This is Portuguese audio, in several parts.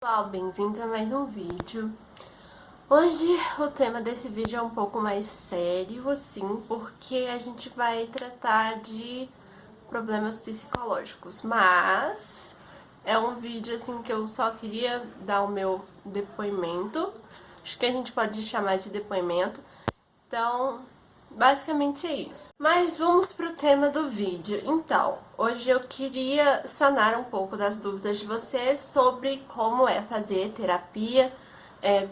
Pessoal, bem-vindos a mais um vídeo. Hoje o tema desse vídeo é um pouco mais sério, assim, porque a gente vai tratar de problemas psicológicos, mas é um vídeo, assim, que eu só queria dar o meu depoimento, acho que a gente pode chamar de depoimento, então basicamente é isso. Mas vamos pro tema do vídeo. Então, hoje eu queria sanar um pouco das dúvidas de vocês sobre como é fazer terapia,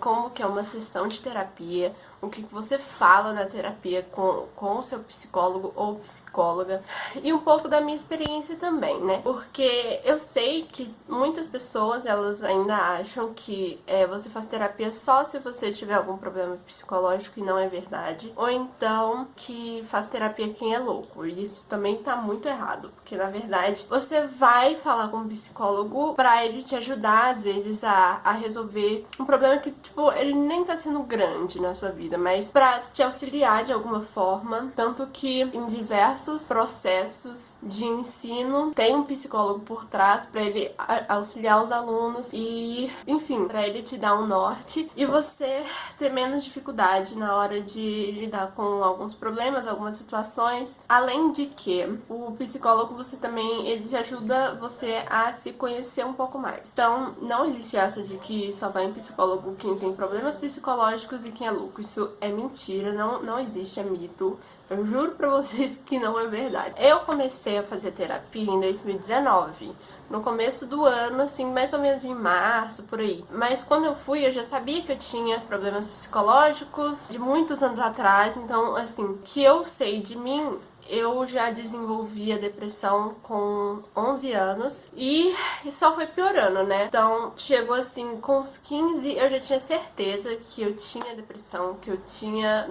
como que é uma sessão de terapia, o que você fala na terapia com o seu psicólogo ou psicóloga e um pouco da minha experiência também, né? Porque eu sei que muitas pessoas, elas ainda acham que você faz terapia só se você tiver algum problema psicológico e não é verdade. Ou então que faz terapia quem é louco. E isso também tá muito errado, porque na verdade você vai falar com um psicólogo pra ele te ajudar, às vezes, a resolver um problema que, tipo, ele nem tá sendo grande na sua vida, mas pra te auxiliar de alguma forma. Tanto que em diversos processos de ensino tem um psicólogo por trás pra ele auxiliar os alunos e, enfim, pra ele te dar um norte e você ter menos dificuldade na hora de lidar com alguns problemas, algumas situações. Além de que o psicólogo, você também, ele te ajuda você a se conhecer um pouco mais. Então, não existe essa de que só vai em psicólogo quem tem problemas psicológicos e quem é louco. Isso é mentira, não existe, é mito. Eu juro pra vocês que não é verdade. Eu comecei a fazer terapia em 2019. No começo do ano, assim, mais ou menos em março, por aí. Mas quando eu fui, eu já sabia que eu tinha problemas psicológicos de muitos anos atrás. Então, assim, que eu sei de mim, eu já desenvolvi a depressão com 11 anos e só foi piorando, né? Então, chegou assim, com os 15 eu já tinha certeza que eu tinha depressão, que eu tinha...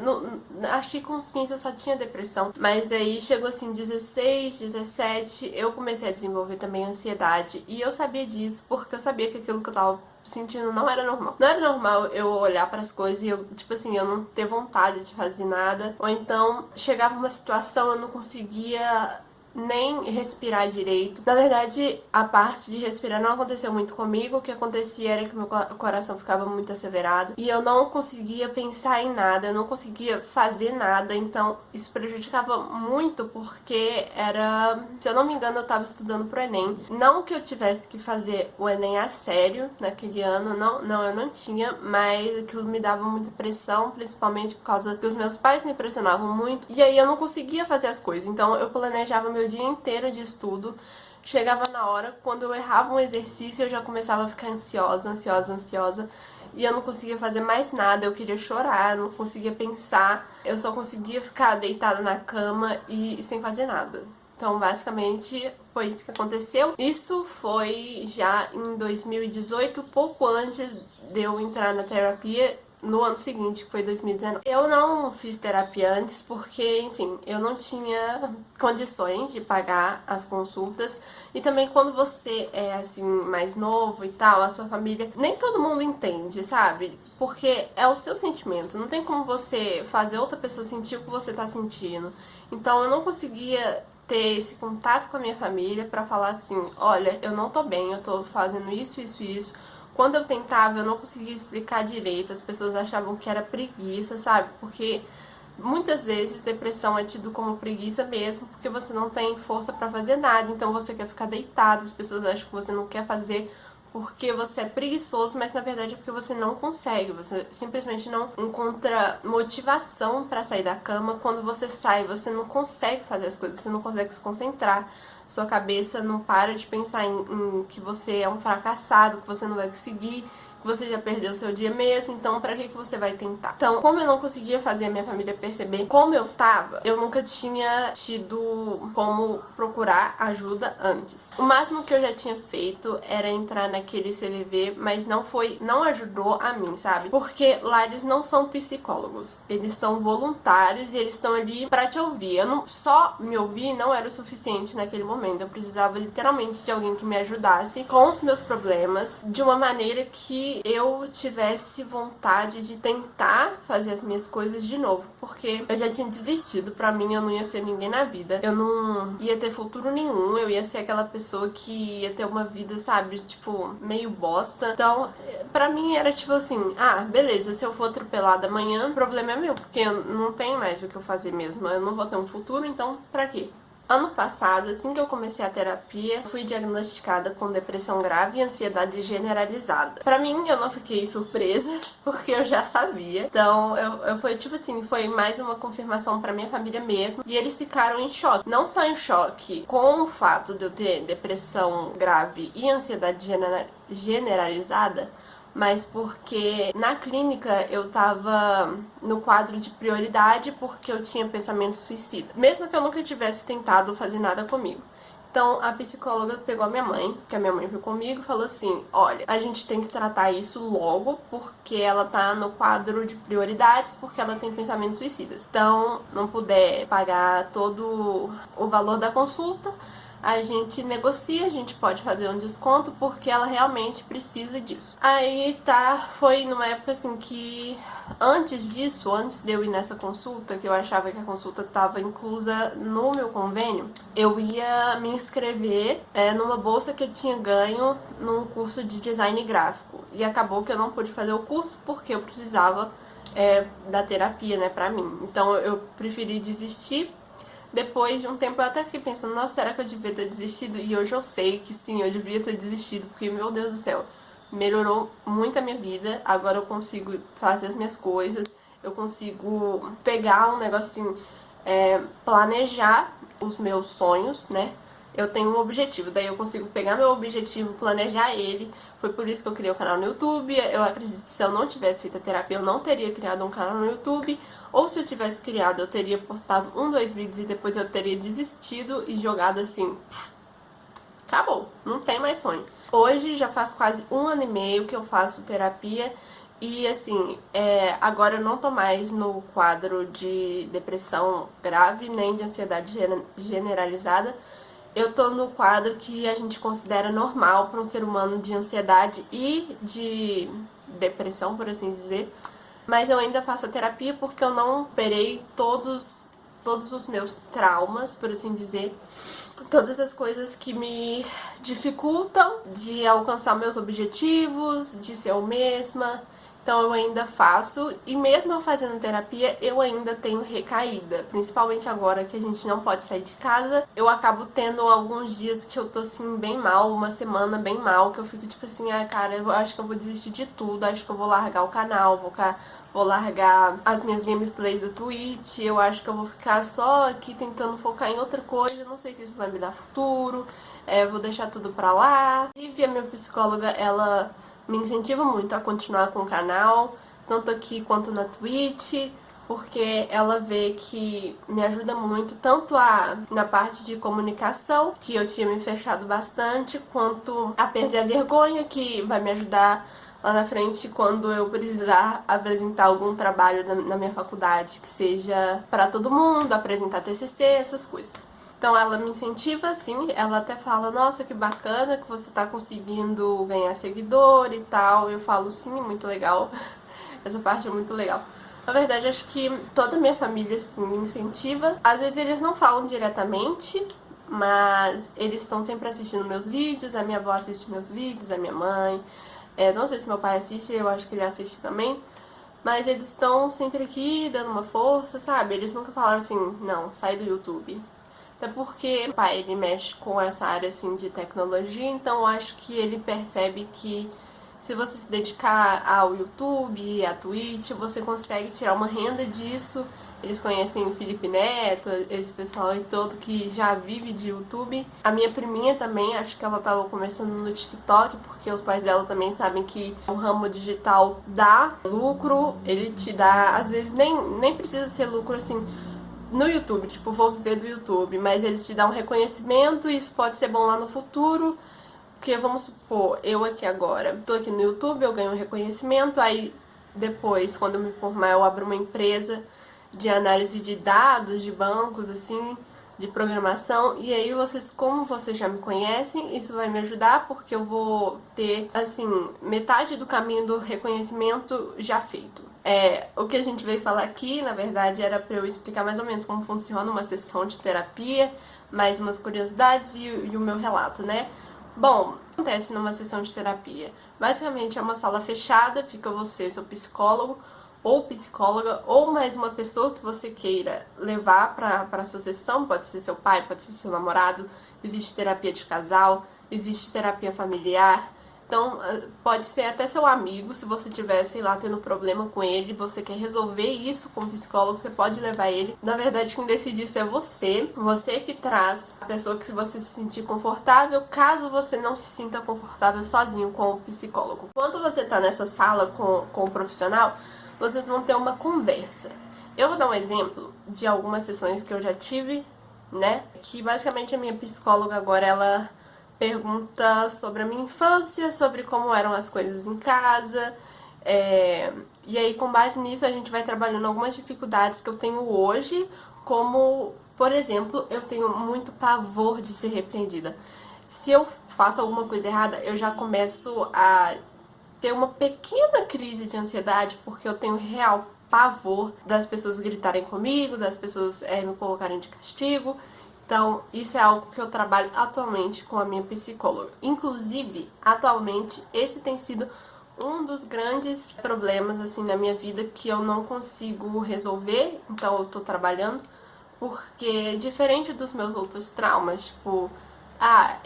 acho que com os 15 eu só tinha depressão, mas aí chegou assim, 16, 17, eu comecei a desenvolver também ansiedade e eu sabia disso porque eu sabia que aquilo que eu tava sentindo não era normal. Não era normal eu olhar para as coisas e eu, tipo assim, eu não ter vontade de fazer nada. Ou então chegava uma situação, eu não conseguia nem respirar direito. Na verdade, a parte de respirar não aconteceu muito comigo. O que acontecia era que meu coração ficava muito acelerado e eu não conseguia pensar em nada, eu não conseguia fazer nada. Então isso prejudicava muito porque era, se eu não me engano, eu tava estudando pro Enem. Não que eu tivesse que fazer o Enem a sério naquele ano, não, eu não tinha, mas aquilo me dava muita pressão, principalmente por causa que os meus pais me pressionavam muito e aí eu não conseguia fazer as coisas. Então eu planejava meu dia inteiro de estudo. Chegava na hora, quando eu errava um exercício, eu já começava a ficar ansiosa. E eu não conseguia fazer mais nada, eu queria chorar, eu não conseguia pensar. Eu só conseguia ficar deitada na cama e sem fazer nada. Então, basicamente, foi isso que aconteceu. Isso foi já em 2018, pouco antes de eu entrar na terapia. No ano seguinte, que foi 2019. Eu não fiz terapia antes porque, enfim, eu não tinha condições de pagar as consultas. E também quando você é, assim, mais novo e tal, a sua família, nem todo mundo entende, sabe? Porque é o seu sentimento. Não tem como você fazer outra pessoa sentir o que você tá sentindo. Então eu não conseguia ter esse contato com a minha família pra falar assim, olha, eu não tô bem, eu tô fazendo isso. Quando eu tentava, eu não conseguia explicar direito, as pessoas achavam que era preguiça, sabe? Porque muitas vezes depressão é tido como preguiça mesmo, porque você não tem força pra fazer nada, então você quer ficar deitado, as pessoas acham que você não quer fazer porque você é preguiçoso, mas na verdade é porque você não consegue, você simplesmente não encontra motivação pra sair da cama. Quando você sai, você não consegue fazer as coisas, você não consegue se concentrar, sua cabeça não para de pensar em que você é um fracassado, que você não vai conseguir, que você já perdeu o seu dia mesmo, então pra que você vai tentar? Então, como eu não conseguia fazer a minha família perceber como eu tava, eu nunca tinha tido como procurar ajuda antes. O máximo que eu já tinha feito era entrar naquele CVV, mas não ajudou a mim, sabe? Porque lá eles não são psicólogos, eles são voluntários e eles estão ali pra te ouvir. Só me ouvir não era o suficiente naquele momento. momento. Eu precisava literalmente de alguém que me ajudasse com os meus problemas de uma maneira que eu tivesse vontade de tentar fazer as minhas coisas de novo, porque eu já tinha desistido. Pra mim, eu não ia ser ninguém na vida, eu não ia ter futuro nenhum, eu ia ser aquela pessoa que ia ter uma vida, sabe, tipo, meio bosta. Então, pra mim era tipo assim, ah, beleza, se eu for atropelada amanhã, o problema é meu, porque eu não tenho mais o que eu fazer mesmo, eu não vou ter um futuro, então pra quê? Ano passado, assim que eu comecei a terapia, fui diagnosticada com depressão grave e ansiedade generalizada. Pra mim, eu não fiquei surpresa, porque eu já sabia. Então, eu foi tipo assim, foi mais uma confirmação pra minha família mesmo. E eles ficaram em choque. Não só em choque com o fato de eu ter depressão grave e ansiedade generalizada, mas porque na clínica eu tava no quadro de prioridade porque eu tinha pensamento suicida, mesmo que eu nunca tivesse tentado fazer nada comigo. Então a psicóloga pegou a minha mãe, que a minha mãe veio comigo, e falou assim, olha, a gente tem que tratar isso logo porque ela tá no quadro de prioridades, porque ela tem pensamentos suicidas. Então, não puder pagar todo o valor da consulta, a gente negocia, a gente pode fazer um desconto porque ela realmente precisa disso. Aí tá, foi numa época assim que antes disso, antes de eu ir nessa consulta, que eu achava que a consulta estava inclusa no meu convênio, eu ia me inscrever numa bolsa que eu tinha ganho num curso de design gráfico. E acabou que eu não pude fazer o curso porque eu precisava da terapia, né, pra mim. Então eu preferi desistir. Depois de um tempo eu até fiquei pensando, nossa, será que eu devia ter desistido? E hoje eu sei que sim, eu devia ter desistido, porque, meu Deus do céu, melhorou muito a minha vida. Agora eu consigo fazer as minhas coisas, eu consigo pegar um negócio assim, planejar os meus sonhos, né? Eu tenho um objetivo, daí eu consigo pegar meu objetivo, planejar ele. Foi por isso que eu criei o canal no YouTube. Eu acredito que se eu não tivesse feito a terapia, eu não teria criado um canal no YouTube. Ou se eu tivesse criado, eu teria postado 2 vídeos e depois eu teria desistido e jogado assim, acabou, não tem mais sonho. Hoje já faz quase 1 ano e meio que eu faço terapia. E assim, agora eu não tô mais no quadro de depressão grave, nem de ansiedade generalizada. Eu tô no quadro que a gente considera normal para um ser humano de ansiedade e de depressão, por assim dizer. Mas eu ainda faço a terapia porque eu não operei todos os meus traumas, por assim dizer. Todas as coisas que me dificultam de alcançar meus objetivos, de ser eu mesma. Então eu ainda faço, e mesmo eu fazendo terapia, eu ainda tenho recaída. Principalmente agora que a gente não pode sair de casa, eu acabo tendo alguns dias que eu tô assim bem mal, uma semana bem mal, que eu fico tipo assim, ah cara, eu acho que eu vou desistir de tudo, acho que eu vou largar o canal, vou largar as minhas gameplays da Twitch, eu acho que eu vou ficar só aqui tentando focar em outra coisa, não sei se isso vai me dar futuro, vou deixar tudo pra lá. E a minha psicóloga, ela me incentiva muito a continuar com o canal, tanto aqui quanto na Twitch, porque ela vê que me ajuda muito, tanto na parte de comunicação, que eu tinha me fechado bastante, quanto a perder a vergonha, que vai me ajudar lá na frente quando eu precisar apresentar algum trabalho na minha faculdade, que seja para todo mundo, apresentar TCC, essas coisas. Então ela me incentiva, assim, ela até fala, nossa, que bacana que você tá conseguindo ganhar seguidor e tal. Eu falo, sim, muito legal. Essa parte é muito legal. Na verdade, acho que toda a minha família, assim, me incentiva. Às vezes eles não falam diretamente, mas eles estão sempre assistindo meus vídeos, a minha avó assiste meus vídeos, a minha mãe. Não sei se meu pai assiste, eu acho que ele assiste também. Mas eles estão sempre aqui, dando uma força, sabe? Eles nunca falaram assim, não, sai do YouTube. Até porque o pai, ele mexe com essa área assim de tecnologia, então eu acho que ele percebe que se você se dedicar ao YouTube, à Twitch, você consegue tirar uma renda disso. Eles conhecem o Felipe Neto, esse pessoal aí todo que já vive de YouTube. A minha priminha também, acho que ela tava começando no TikTok, porque os pais dela também sabem que o ramo digital dá lucro. Ele te dá, às vezes nem precisa ser lucro assim no YouTube, tipo, vou viver do YouTube, mas ele te dá um reconhecimento e isso pode ser bom lá no futuro, porque vamos supor, eu aqui agora, tô aqui no YouTube, eu ganho um reconhecimento, aí depois, quando eu me formar, eu abro uma empresa de análise de dados, de bancos, assim, de programação, e aí vocês, como vocês já me conhecem, isso vai me ajudar porque eu vou ter, assim, metade do caminho do reconhecimento já feito. O que a gente veio falar aqui, na verdade, era para eu explicar mais ou menos como funciona uma sessão de terapia, mais umas curiosidades e o meu relato, né? Bom, o que acontece numa sessão de terapia? Basicamente é uma sala fechada, fica você, seu psicólogo, ou psicóloga, ou mais uma pessoa que você queira levar para sua sessão, pode ser seu pai, pode ser seu namorado, existe terapia de casal, existe terapia familiar, então pode ser até seu amigo, se você tiver, sei lá, tendo problema com ele, você quer resolver isso com o psicólogo, você pode levar ele. Na verdade, quem decide isso é você que traz a pessoa que você se sentir confortável, caso você não se sinta confortável sozinho com o psicólogo. Quando você tá nessa sala com o profissional, vocês vão ter uma conversa. Eu vou dar um exemplo de algumas sessões que eu já tive, né? Que basicamente a minha psicóloga agora, ela pergunta sobre a minha infância, sobre como eram as coisas em casa. E aí, com base nisso, a gente vai trabalhando algumas dificuldades que eu tenho hoje, como, por exemplo, eu tenho muito pavor de ser repreendida. Se eu faço alguma coisa errada, eu já começo a ter uma pequena crise de ansiedade, porque eu tenho real pavor das pessoas gritarem comigo, das pessoas me colocarem de castigo. Então, isso é algo que eu trabalho atualmente com a minha psicóloga. Inclusive, atualmente, esse tem sido um dos grandes problemas, assim, na minha vida que eu não consigo resolver, então eu tô trabalhando, porque diferente dos meus outros traumas, tipo,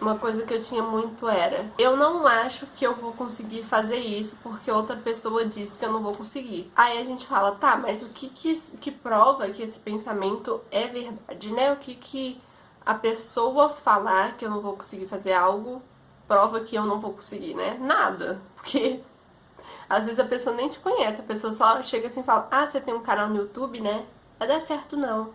uma coisa que eu tinha muito era, eu não acho que eu vou conseguir fazer isso porque outra pessoa disse que eu não vou conseguir. Aí a gente fala, tá, mas o que prova que esse pensamento é verdade, né? O que a pessoa falar que eu não vou conseguir fazer algo prova que eu não vou conseguir, né? Nada. Porque às vezes a pessoa nem te conhece, a pessoa só chega assim e fala, você tem um canal no YouTube, né? Vai dar certo não.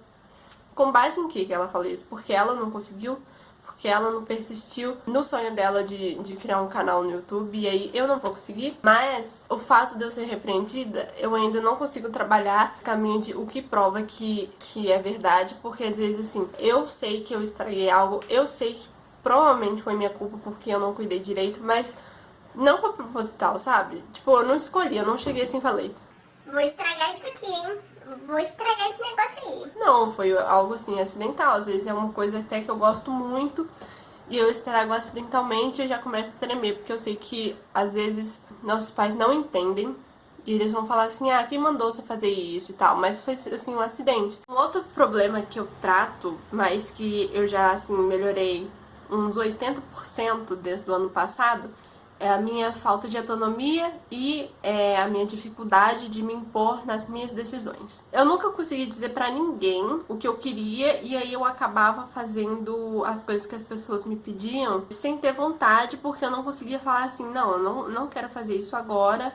Com base em que ela fala isso? Porque ela não conseguiu? Porque ela não persistiu no sonho dela de criar um canal no YouTube, e aí eu não vou conseguir. Mas o fato de eu ser repreendida, eu ainda não consigo trabalhar o caminho de o que prova que é verdade, porque às vezes assim, eu sei que eu estraguei algo, eu sei que provavelmente foi minha culpa porque eu não cuidei direito, mas não foi proposital, sabe? Tipo, eu não escolhi, eu não cheguei assim e falei, vou estragar isso aqui, hein? Vou estragar esse negócio aí. não, foi algo assim, acidental. Às vezes é uma coisa até que eu gosto muito e eu estrago acidentalmente e eu já começo a tremer, porque eu sei que às vezes nossos pais não entendem e eles vão falar assim, quem mandou você fazer isso e tal, mas foi assim um acidente. Um outro problema que eu trato, mas que eu já assim melhorei uns 80% desde o ano passado, é a minha falta de autonomia e a minha dificuldade de me impor nas minhas decisões. Eu nunca consegui dizer pra ninguém o que eu queria e aí eu acabava fazendo as coisas que as pessoas me pediam sem ter vontade, porque eu não conseguia falar assim, não, eu não quero fazer isso agora,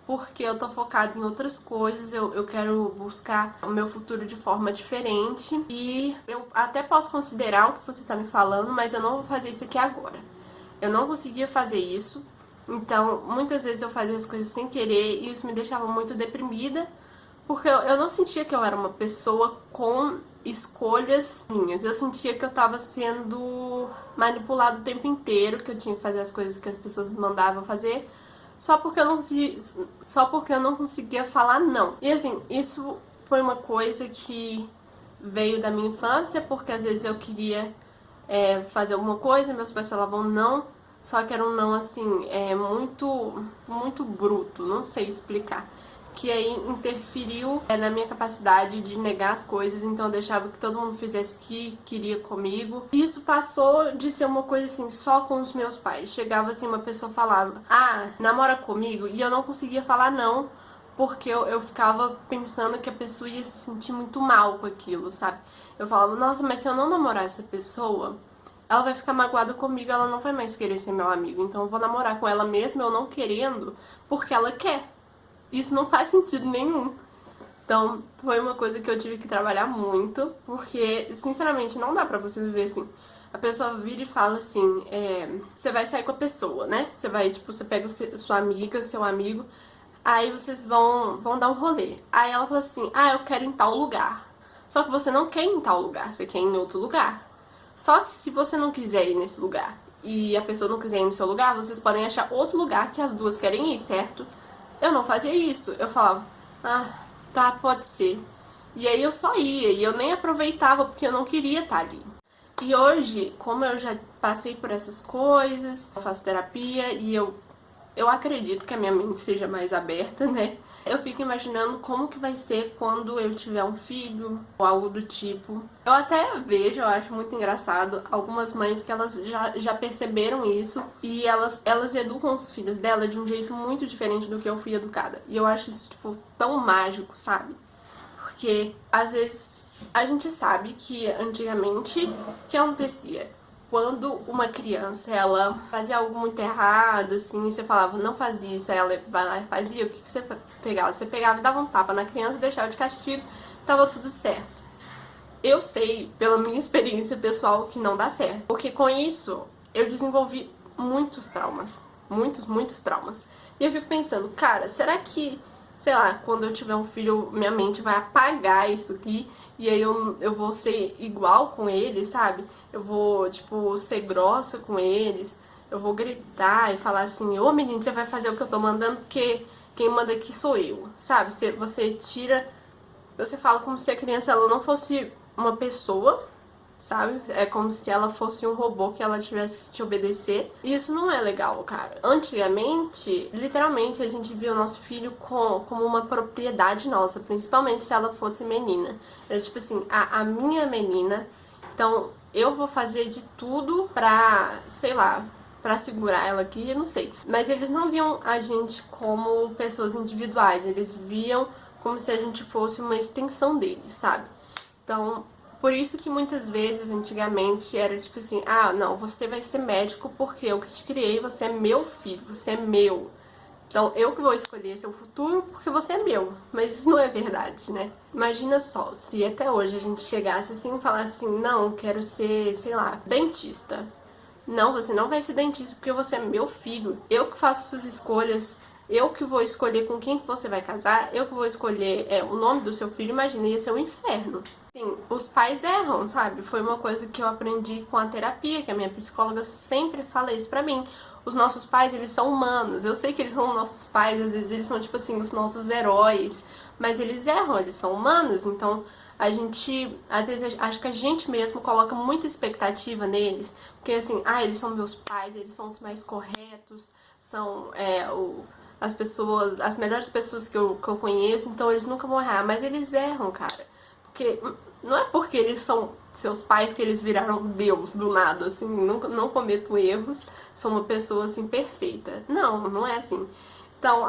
porque eu tô focada em outras coisas, eu quero buscar o meu futuro de forma diferente e eu até posso considerar o que você tá me falando, mas eu não vou fazer isso aqui agora. Eu não conseguia fazer isso, então muitas vezes eu fazia as coisas sem querer e isso me deixava muito deprimida, porque eu não sentia que eu era uma pessoa com escolhas minhas. Eu sentia que eu tava sendo manipulada o tempo inteiro, que eu tinha que fazer as coisas que as pessoas me mandavam fazer, só porque eu não conseguia falar não. E assim, isso foi uma coisa que veio da minha infância, porque às vezes eu queria fazer alguma coisa, meus pais falavam não, só que era um não assim, muito bruto, não sei explicar. Que aí interferiu na minha capacidade de negar as coisas, então eu deixava que todo mundo fizesse o que queria comigo. E isso passou de ser uma coisa assim, só com os meus pais. Chegava assim, uma pessoa falava, namora comigo, e eu não conseguia falar não, porque eu ficava pensando que a pessoa ia se sentir muito mal com aquilo, sabe? Eu falava, nossa, mas se eu não namorar essa pessoa, ela vai ficar magoada comigo, ela não vai mais querer ser meu amigo. Então eu vou namorar com ela mesmo, eu não querendo, porque ela quer. Isso não faz sentido nenhum. Então foi uma coisa que eu tive que trabalhar muito, porque sinceramente não dá pra você viver assim. A pessoa vira e fala assim, você vai sair com a pessoa, né? Você vai, tipo, você pega sua amiga, seu amigo, aí vocês vão dar um rolê. Aí ela fala assim, eu quero ir em tal lugar. Só que você não quer ir em tal lugar, você quer ir em outro lugar. Só que se você não quiser ir nesse lugar e a pessoa não quiser ir no seu lugar, vocês podem achar outro lugar que as duas querem ir, certo? Eu não fazia isso. Eu falava, ah, tá, pode ser. E aí eu só ia, e eu nem aproveitava porque eu não queria estar ali. E hoje, como eu já passei por essas coisas, eu faço terapia e eu acredito que a minha mente seja mais aberta, né? Eu fico imaginando como que vai ser quando eu tiver um filho ou algo do tipo. Eu até vejo, eu acho muito engraçado, algumas mães que elas já perceberam isso e elas educam os filhos dela de um jeito muito diferente do que eu fui educada. E eu acho isso, tipo, tão mágico, sabe? Porque, às vezes, a gente sabe que antigamente, o que acontecia? Quando uma criança, ela fazia algo muito errado, assim, você falava, não faz isso, aí ela vai lá e fazia, o que você pegava? Você pegava e dava um tapa na criança, deixava de castigo, tava tudo certo. Eu sei, pela minha experiência pessoal, que não dá certo. Porque com isso, eu desenvolvi muitos traumas. Muitos traumas. E eu fico pensando, cara, será que, sei lá, quando eu tiver um filho, minha mente vai apagar isso aqui e aí eu vou ser igual com eles, sabe? Eu vou, tipo, ser grossa com eles, eu vou gritar e falar assim, ô menino, você vai fazer o que eu tô mandando porque quem manda aqui sou eu, sabe? Você tira, você fala como se a criança ela não fosse uma pessoa, sabe? É como se ela fosse um robô que ela tivesse que te obedecer. E isso não é legal, cara. Antigamente, literalmente, a gente via o nosso filho como uma propriedade nossa, principalmente se ela fosse menina. Era tipo assim, a minha menina, então eu vou fazer de tudo pra, sei lá, pra segurar ela aqui, eu não sei. Mas eles não viam a gente como pessoas individuais, eles viam como se a gente fosse uma extensão deles, sabe? Então, por isso que muitas vezes, antigamente, era tipo assim, ah, não, você vai ser médico porque eu que te criei, você é meu filho, você é meu. Então, eu que vou escolher seu futuro porque você é meu. Mas isso não é verdade, né? Imagina só, se até hoje a gente chegasse assim e falasse assim, não, quero ser, sei lá, dentista. Não, você não vai ser dentista porque você é meu filho. Eu que faço suas escolhas. Eu que vou escolher com quem que você vai casar. Eu que vou escolher o nome do seu filho. Imagina, ia ser um inferno. Sim, os pais erram, sabe? Foi uma coisa que eu aprendi com a terapia, que a minha psicóloga sempre fala isso pra mim. Os nossos pais, eles são humanos. Eu sei que eles são nossos pais, às vezes eles são, tipo assim, os nossos heróis. Mas eles erram, eles são humanos. Então, a gente, às vezes, acho que a gente mesmo coloca muita expectativa neles. Porque, assim, ah, eles são meus pais, eles são os mais corretos, são as pessoas, as melhores pessoas que eu conheço, então eles nunca vão errar. Mas eles erram, cara. Porque não é porque eles são seus pais que eles viraram Deus do nada, assim, não cometo erros, sou uma pessoa, assim, perfeita. Não, não é assim. Então,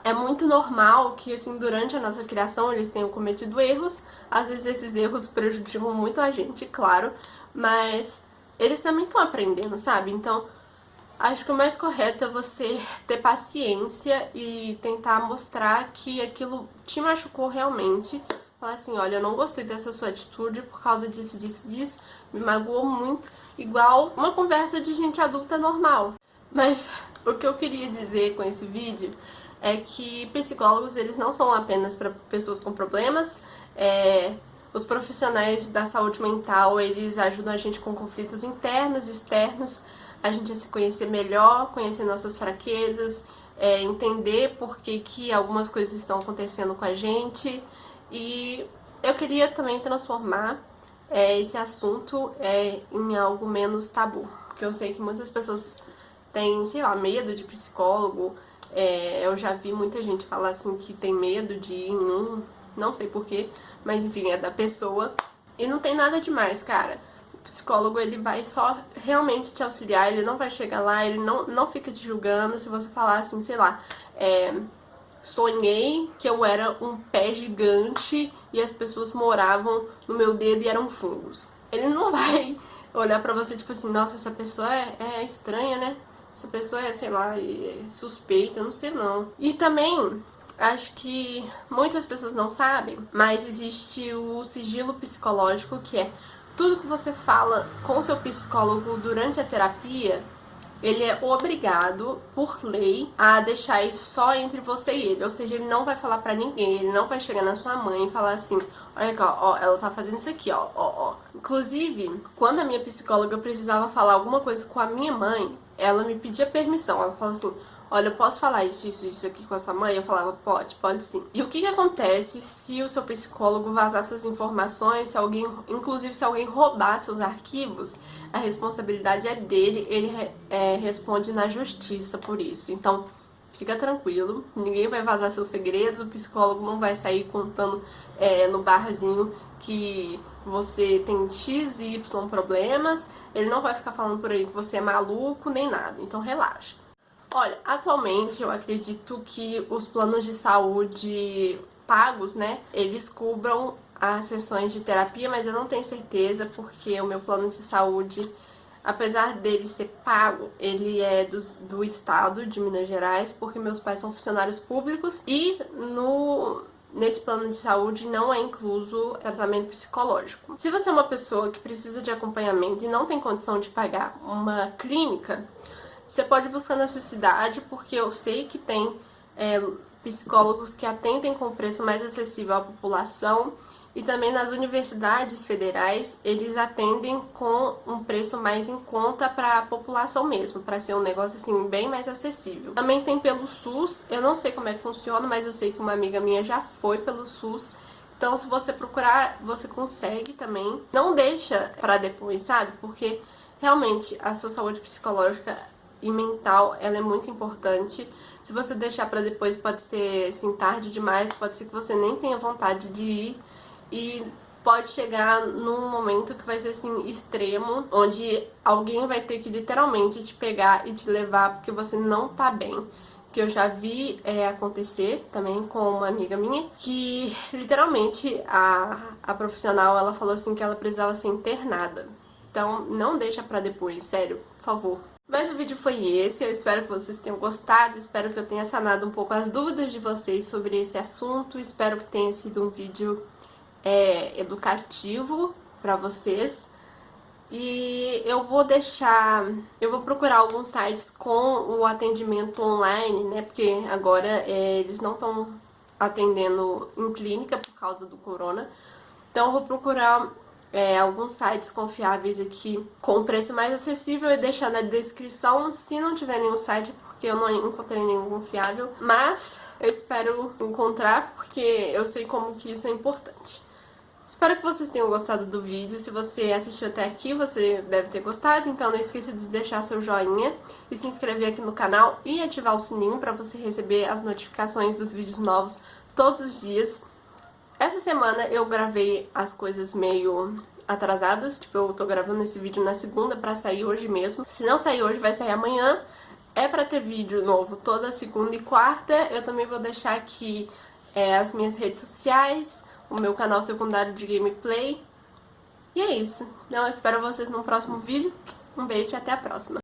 é muito normal que, assim, durante a nossa criação eles tenham cometido erros. Às vezes esses erros prejudicam muito a gente, claro, mas eles também estão aprendendo, sabe? Então, acho que o mais correto é você ter paciência e tentar mostrar que aquilo te machucou realmente. Falar assim, olha, eu não gostei dessa sua atitude por causa disso, disso, me magoou muito. Igual uma conversa de gente adulta normal. Mas o que eu queria dizer com esse vídeo é que psicólogos, eles não são apenas para pessoas com problemas. Os profissionais da saúde mental, eles ajudam a gente com conflitos internos e externos, a gente a se conhecer melhor, conhecer nossas fraquezas, entender por que algumas coisas estão acontecendo com a gente. E eu queria também transformar esse assunto em algo menos tabu, porque eu sei que muitas pessoas têm, sei lá, medo de psicólogo. Eu já vi muita gente falar assim que tem medo de ir em um, não sei porquê, mas enfim, é da pessoa. E não tem nada demais, cara. O psicólogo, ele vai só realmente te auxiliar, ele não vai chegar lá, ele não fica te julgando se você falar assim, sei lá, sonhei que eu era um pé gigante e as pessoas moravam no meu dedo e eram fungos. Ele não vai olhar pra você tipo assim, nossa, essa pessoa é estranha, né? Essa pessoa é, sei lá, suspeita, não sei não. E também, acho que muitas pessoas não sabem, mas existe o sigilo psicológico, que é tudo que você fala com seu psicólogo durante a terapia, ele é obrigado, por lei, a deixar isso só entre você e ele. Ou seja, ele não vai falar pra ninguém, ele não vai chegar na sua mãe e falar assim, olha aqui, ó, ela tá fazendo isso aqui, ó. Inclusive, quando a minha psicóloga precisava falar alguma coisa com a minha mãe, ela me pedia permissão. Ela falou assim, olha, eu posso falar isso aqui com a sua mãe? Eu falava, pode sim. E o que acontece se o seu psicólogo vazar suas informações, se alguém, inclusive se alguém roubar seus arquivos, a responsabilidade é dele, ele responde na justiça por isso. Então, fica tranquilo, ninguém vai vazar seus segredos, o psicólogo não vai sair contando no barzinho que você tem X e Y problemas, ele não vai ficar falando por aí que você é maluco, nem nada, então relaxa. Olha, atualmente eu acredito que os planos de saúde pagos, né, eles cubram as sessões de terapia, mas eu não tenho certeza porque o meu plano de saúde, apesar dele ser pago, ele é do estado de Minas Gerais, porque meus pais são funcionários públicos e nesse plano de saúde não é incluso tratamento psicológico. Se você é uma pessoa que precisa de acompanhamento e não tem condição de pagar uma clínica, você pode buscar na sua cidade, porque eu sei que tem psicólogos que atendem com preço mais acessível à população, e também nas universidades federais eles atendem com um preço mais em conta para a população mesmo, para ser um negócio assim bem mais acessível. Também tem pelo SUS, eu não sei como é que funciona, mas eu sei que uma amiga minha já foi pelo SUS. Então, se você procurar, você consegue também. Não deixa para depois, sabe? Porque realmente a sua saúde psicológica e mental, ela é muito importante. Se você deixar pra depois, pode ser assim, tarde demais, pode ser que você nem tenha vontade de ir e pode chegar num momento que vai ser assim, extremo, onde alguém vai ter que literalmente te pegar e te levar porque você não tá bem. Que eu já vi acontecer também com uma amiga minha, que literalmente a profissional, ela falou assim que ela precisava ser internada. Então não deixa pra depois, sério, por favor. Mas o vídeo foi esse, eu espero que vocês tenham gostado, espero que eu tenha sanado um pouco as dúvidas de vocês sobre esse assunto, espero que tenha sido um vídeo educativo pra vocês. E eu vou procurar alguns sites com o atendimento online, né, porque agora eles não estão atendendo em clínica por causa do corona, então eu vou procurar alguns sites confiáveis aqui com preço mais acessível e deixar na descrição. Se não tiver nenhum site, porque eu não encontrei nenhum confiável, mas eu espero encontrar, porque eu sei como que isso é importante. Espero que vocês tenham gostado do vídeo. Se você assistiu até aqui, você deve ter gostado, então não esqueça de deixar seu joinha e se inscrever aqui no canal e ativar o sininho para você receber as notificações dos vídeos novos todos os dias. Essa semana eu gravei as coisas meio atrasadas, tipo, eu tô gravando esse vídeo na segunda pra sair hoje mesmo. Se não sair hoje, vai sair amanhã. É pra ter vídeo novo toda segunda e quarta. Eu também vou deixar aqui as minhas redes sociais, o meu canal secundário de gameplay. E é isso. Então eu espero vocês no próximo vídeo. Um beijo e até a próxima.